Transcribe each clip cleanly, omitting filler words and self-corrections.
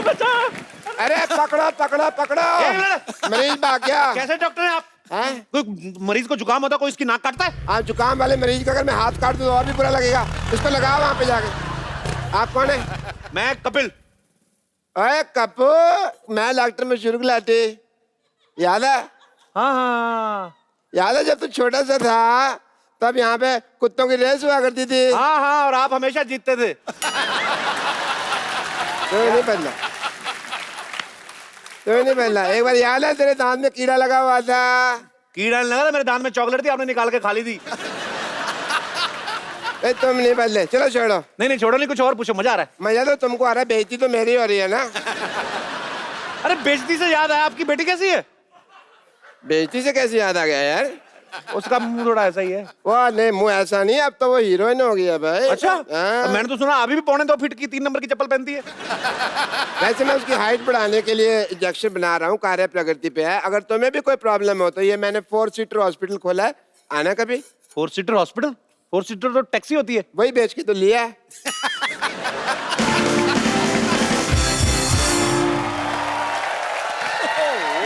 अरे पकड़ो पकड़ो पकड़ो, मरीज भाग गया। कैसे डॉक्टर हैं आप? कोई मरीज को जुकाम होता, कोई इसकी नाक काटता है? हाँ, जुकाम वाले मरीज का अगर मैं हाथ काट दूं तो और भी बुरा लगेगा। इसको लगाओ वहां पे जाके। आप कौन है? मैं कपिल। अरे कपू, मैं डॉक्टर मशहूर गुलाटी, याद है? हाँ हाँ याद है जब तू छोटा सा था तब यहाँ पे कुत्तों की रेस हुआ करती थी। हाँ हाँ, और आप हमेशा जीतते थे। नहीं बदला, तो नहीं बदला। एक बार याद है तेरे दांत में कीड़ा लगा हुआ था? कीड़ा नहीं लगा था, मेरे दांत में चॉकलेट थी, आपने निकाल के खा ली थी। तुम नहीं बदले, चलो छोड़ो। नहीं छोड़ो, नहीं कुछ और पूछो, मजा आ रहा है। मजा तो तुमको आ रहा है, बेइज्जती तो मेरी हो रही है ना। अरे बेइज्जती से याद आया, आपकी बेटी कैसी है? बेइज्जती से कैसे याद आ गया यार? उसका मुंह थोड़ा ऐसा ही है। वाह नहीं, मुंह ऐसा नहीं, अब तो वो हीरोइन हो गई है भाई। अच्छा, हाँ। मैंने तो सुना अभी भी 2.25 फीट की 3 नंबर की चप्पल पहनती है। वैसे मैं उसकी हाइट बढ़ाने के लिए इंजेक्शन बना रहा हूँ, कार्य प्रगति पे है। अगर तुम्हें भी कोई प्रॉब्लम हो तो ये मैंने 4 सीटर हॉस्पिटल खोला है, आना कभी। 4 सीटर हॉस्पिटल? 4 सीटर तो टैक्सी होती है। वही बेच के तो लिया है।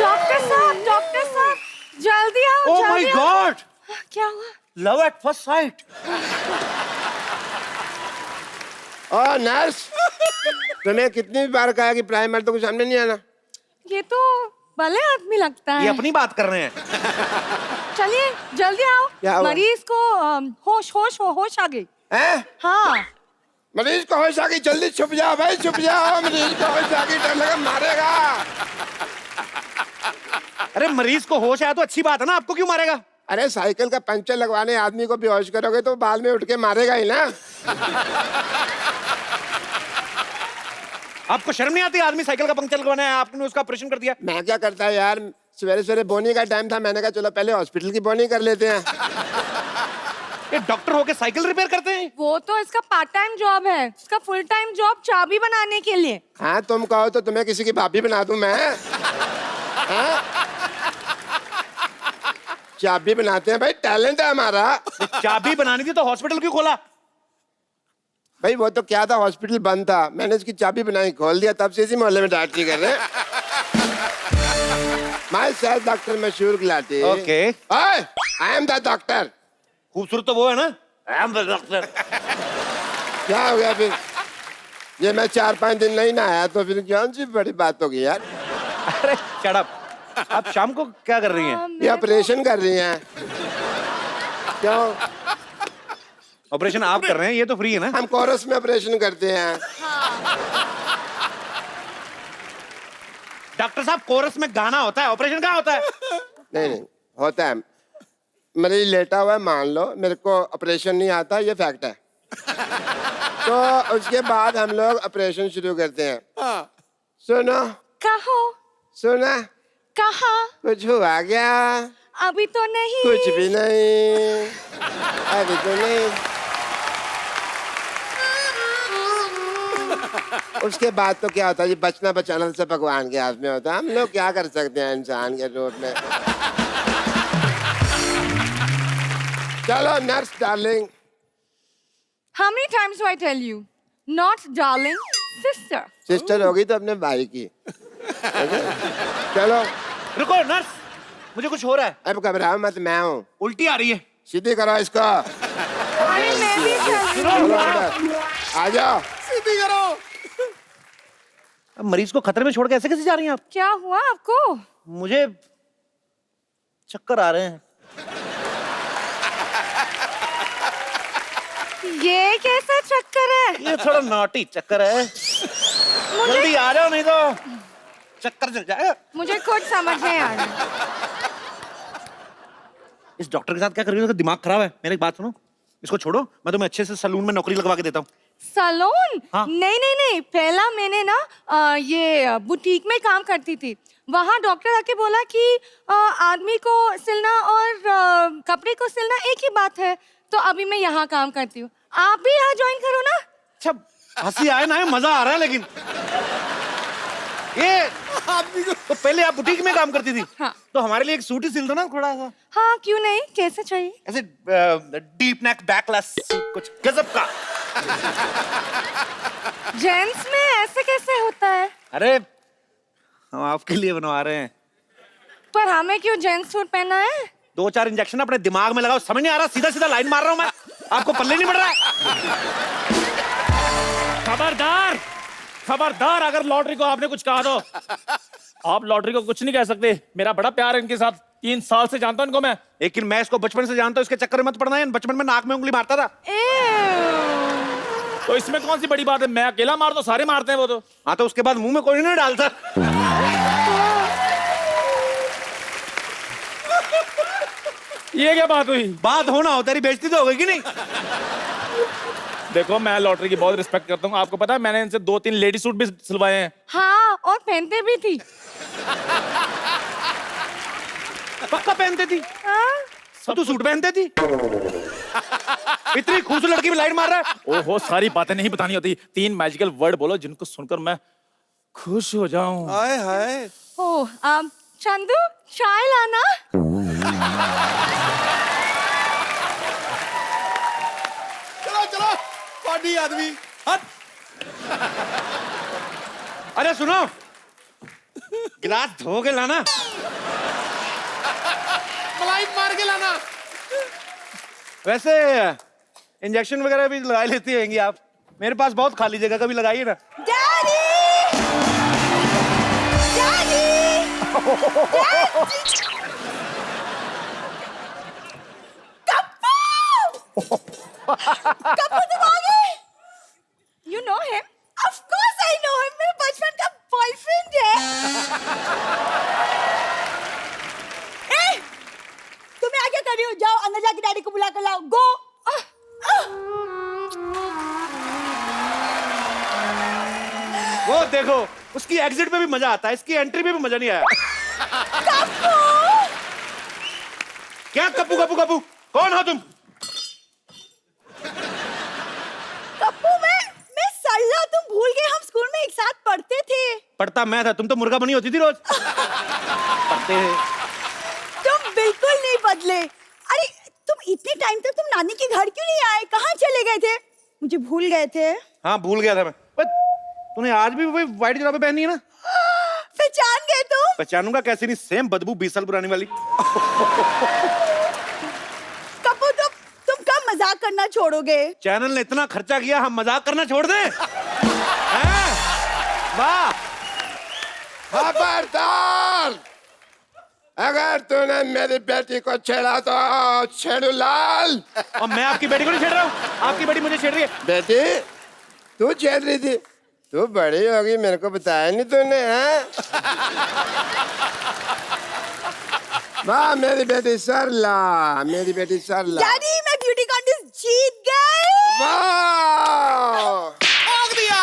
डॉक्टर साहब जल्दी आओ। ओह माय गॉड, क्या हुआ? Love at first sight. Oh nurse, तुम्हें कितनी बार कहा कि प्राइमर तो कुछ सामने नहीं आना। ये तो भले आदमी लगता है। ये अपनी बात कर रहे हैं। चलिए जल्दी क्या आओ, हुआ? मरीज को होश आ गई। हैं? हाँ, मरीज को होश आ गई, जल्दी छुप जाओ भाई, छुप जाओ। मरीज को होश आ गई, डर लगा मारेगा। अरे मरीज को होश आया तो अच्छी बात है ना, आपको क्यों मारेगा? अरे साइकिल का पंचर लगवाने आदमी को बेहोश करोगे तो बाद में उठ के मारेगा ही ना। आपको शर्म नहीं आती? आदमी साइकिल का पंक्चर लगवाना है, आपने उसका ऑपरेशन कर दिया। मैं क्या करता है यार, सवेरे सवेरे बोनी का टाइम था, मैंने कहा चलो पहले हॉस्पिटल की बोनी कर लेते हैं। ये डॉक्टर होके साइकिल रिपेयर करते हैं? वो तो इसका पार्ट टाइम जॉब है, इसका फुल टाइम जॉब चाबी बनाने के लिए। हाँ तुम कहो तो तुम्हें किसी की भाभी बना दूं मैं। हाँ? चाबी बनाते हैं भाई, टैलेंट है हमारा। चाबी बनानी थी तो हॉस्पिटल क्यों खोला? भाई वो तो क्या था, हॉस्पिटल बंद था, मैंने इसकी चाबी बनाई, खोल दिया, तब से इसी मोहल्ले में डॉक्टरी कर रहे हैं। माय सेल्फ डॉक्टर मशहूर Gulati. Okay, I am the doctor. खूबसूरत तो वो है ना, आई एम द डॉक्टर। क्या हो गया फिर? ये मैं 4-5 दिन नहीं ना आया तो फिर कौन सी बड़ी बात होगी यार। अरे शट अप, आप शाम को क्या कर रही हैं? ये ऑपरेशन कर रही हैं। क्यों? ऑपरेशन आप कर रहे हैं, ये तो फ्री है ना। हम कोरस में ऑपरेशन करते हैं। डॉक्टर साहब, कोरस में गाना होता है, ऑपरेशन कहाँ होता है? नहीं होता है। मरीज लेटा हुआ है, मान लो मेरे को ऑपरेशन नहीं आता, ये फैक्ट है। तो उसके बाद हम लोग ऑपरेशन शुरू करते हैं। सुनो, कहो। सुना, कहा? कुछ हुआ क्या? अभी तो नहीं। कुछ भी नहीं, अभी तो नहीं। उसके बाद तो क्या होता है, ये बचना बचाना सब भगवान के हाथ में होता है। हम लोग क्या कर सकते हैं इंसान के रूप में। चलो nurse darling. How many times do I tell you? Not darling, sister. Sister होगी तो अपने भाई की। चलो रुको नर्स, मुझे कुछ हो रहा है। अब घबराओ मत, मैं हूँ। उल्टी आ रही है। सीधी करो इसको। अरे मैं भी चल रही हूँ। आ जाओ। सीधी करो। अब मरीज को खतरे में छोड़ के ऐसे कैसे जा रही हैं आप? क्या हुआ आपको? मुझे चक्कर आ रहे हैं। ये कैसा चक्कर है? ये थोड़ा नॉटी चक्कर है। जल्दी आ जाओ नहीं तो चक्कर चल जाएगा। मुझे कुछ समझ नहीं आ रहा। इस डॉक्टर के साथ क्या कर रही हो? दिमाग खराब है। मेरी एक बात सुनो, इसको छोड़ो, मैं तुम्हें अच्छे से सलून में नौकरी लगवा के देता हूँ। सलून? हाँ। नहीं, पहला मैंने ना ये बुटीक में काम करती थी। वहाँ डॉक्टर आके बोला कि आदमी को सिलना और कपड़े को सिलना एक ही बात है, तो अभी मैं यहाँ काम करती हूँ। आप भी यहाँ ज्वाइन करो ना। अच्छा, हंसी आए ना, मजा आ रहा है। लेकिन ये तो पहले आप बुटीक में काम करती थी। हाँ। तो हमारे लिए एक सूट ही सिल दो ना थोड़ा सा। हाँ क्यों नहीं, कैसे चाहिए? ऐसे डीप नेक बैकलेस कुछ गजब का। जेंट्स में ऐसे कैसे होता है? अरे हम आपके लिए बनवा रहे हैं। पर हमें क्यों जेंट्स सूट पहना है? 2-4 इंजेक्शन अपने दिमाग में लगाओ, समझ नहीं आ रहा, सीधा सीधा लाइन मार रहा हूं मैं, आपको पल्ले नहीं पड़ रहा है? खबरदार, खबरदार, अगर लॉटरी को आपने कुछ कहा तो आप लॉटरी को कुछ नहीं कह सकते। मेरा बड़ा प्यार है इनके साथ, 3 साल से जानता हूं इनको मैं। लेकिन मैं इसको बचपन से जानता हूं, इसके चक्कर में मत पड़ना है। बचपन में नाक में उंगली मारता था। तो इसमें कौन सी बड़ी बात है? मैं अकेला मार दो, सारे मारते हैं वो तो। हाँ तो उसके बाद मुंह में कोई नहीं डालता। ये क्या बात हुई? बात होना हो, तेरी बेइज्जती तो हो गई कि नहीं? देखो मैं लॉटरी की बहुत रिस्पेक्ट करता हूँ, आपको पता है मैंने इनसे 2-3 लेडी सूट भी सिलवाए हैं। हाँ, और पहनते भी थी। पक्का पहनती थी? हाँ? सब तू सूट पहनती थी? इतनी खूबसूरत लड़की में लाइन मार रहा है? ओहो, सारी बातें नहीं बतानी होती। 3 मैजिकल वर्ड बोलो जिनको सुनकर मैं खुश हो जाऊं। हाय हाय। ओह, चंदू चाय लाना। चलो चलो, पार्टी आदमी हट। अरे सुनो, गिलास धो के लाना। मलाई मार के लाना। वैसे इंजेक्शन वगैरह भी लगा लेती होंगी आप? मेरे पास बहुत खाली जगह, कभी लगाइए ना। डैडी! डैडी! कप्पू तुम आ गए? You know him? Of course I know him. मेरे बचपन का बॉयफ्रेंड है। ए, तुम यहाँ क्या कर रही हो? जाओ अंदर जाके डैडी को बुला कर लाओ। Go! वो देखो, उसकी एग्जिट पे भी मजा आता है, इसकी एंट्री में भी मजा नहीं आया। कप्पू! क्या कप्पू कप्पू कप्पू? कौन हो तुम? कप्पू मैं सल्ला, तुम भूल गए हम स्कूल में एक साथ पढ़ते थे। पढ़ता मैं था, तुम तो मुर्गा बनी होती थी रोज। पढ़ते हैं। तुम बिल्कुल नहीं बदले। अरे तुम इतने टाइम तक तुम नानी के घर क्यों नहीं आए? कहाँ चले गए थे? मुझे भूल गए थे? हाँ भूल गया था मैं। तूने आज भी वही व्हाइट जुराबे पहनी है ना? पहचान गए तुम? पहचानूंगा कैसे नहीं, सेम बदबू 20 साल पुरानी वाली। कप्पू तुम कब मजाक करना छोड़ोगे? चैनल ने इतना खर्चा किया, हम मजाक करना छोड़ दें? हैं? वाह! खबरदार, अगर तूने मेरी बेटी को छेड़ा तो छेड़ू लाल। और मैं आपकी बेटी को नहीं छेड़ रहा हूँ, आपकी बेटी मुझे छेड़ रही है। बेटी तू छेड़ रही थी? तू बड़ी होगी, मेरे को बताया नहीं तूने, हैं? वाह मेरी बेटी सरला, मेरी बेटी सरला। डैडी मैं ब्यूटी कॉन्टेस्ट जीत गई। वाह! ठोक दिया।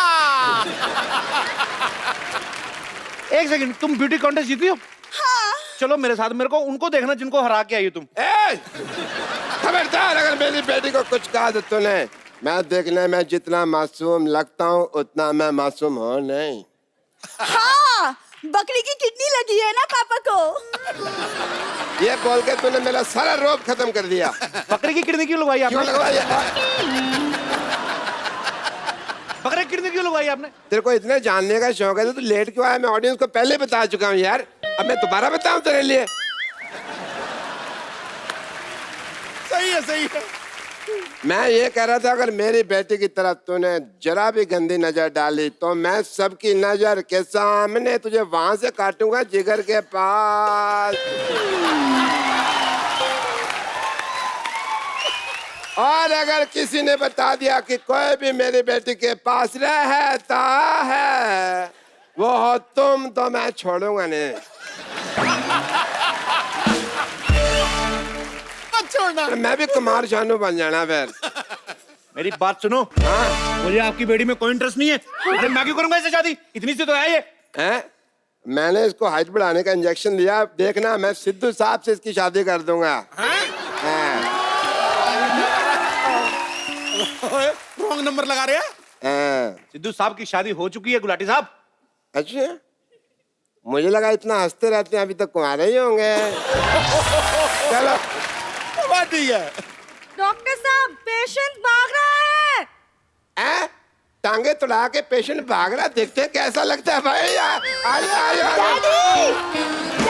एक सेकंड, तुम ब्यूटी कॉन्टेस्ट जीती हो? हाँ। चलो मेरे साथ, मेरे को उनको देखना जिनको हरा के आई हो तुम। ए! खबरदार, अगर मेरी बेटी को कुछ कहा तो तूने, मैं देखने में जितना मासूम लगता हूँ उतना मैं मासूम हूँ नहीं। हाँ, बकरी की किडनी लगी है ना पापा को। ये बोल के तूने मेरा सारा रोब खत्म कर दिया। बकरे की किडनी क्यों लगवाई क्यों आपने? लगवाई? बकरे की किडनी क्यों लगवाई आपने? तेरे को इतने जानने का शौक है तो तू लेट क्यों आया? मैं ऑडियंस को पहले बता चुका हूँ यार, अब मैं दोबारा बताऊं तेरे लिए? सही है सही है। मैं ये कह रहा था, अगर मेरी बेटी की तरफ तूने जरा भी गंदी नजर डाली तो मैं सबकी नजर के सामने तुझे वहां से काटूंगा, जिगर के पास। और अगर किसी ने बता दिया कि कोई भी मेरी बेटी के पास रहता है वो हो तुम, तो मैं छोड़ूंगा नहीं। मत छोड़ना। मैं भी कुमार शानू बन जाना फिर। मेरी बात सुनो। हाँ? मुझे आपकी बेटी में कोई इंटरेस्ट नहीं है। अरे मैं क्यों करूंगा इससे शादी? इतनी सी तो है ये। हैं? मैंने इसको हाइट बढ़ाने का इंजेक्शन लिया, देखना मैं सिद्धू साहब से इसकी शादी कर दूंगा। रॉन्ग नंबर लगा रहे हैं। सिद्धू साहब की शादी हो चुकी है गुलाटी साहब। अच्छा, मुझे लगा इतना हंसते रहते हैं, अभी तक कुंवारे ही होंगे। चलो बात ठीक है। डॉक्टर साहब पेशेंट भाग रहा है। हैं? टांगे तुड़ा के पेशेंट भाग रहा, देखते हैं कैसा लगता है भाई। आ जाओ, आ जाओ, आ जाओ। डैडी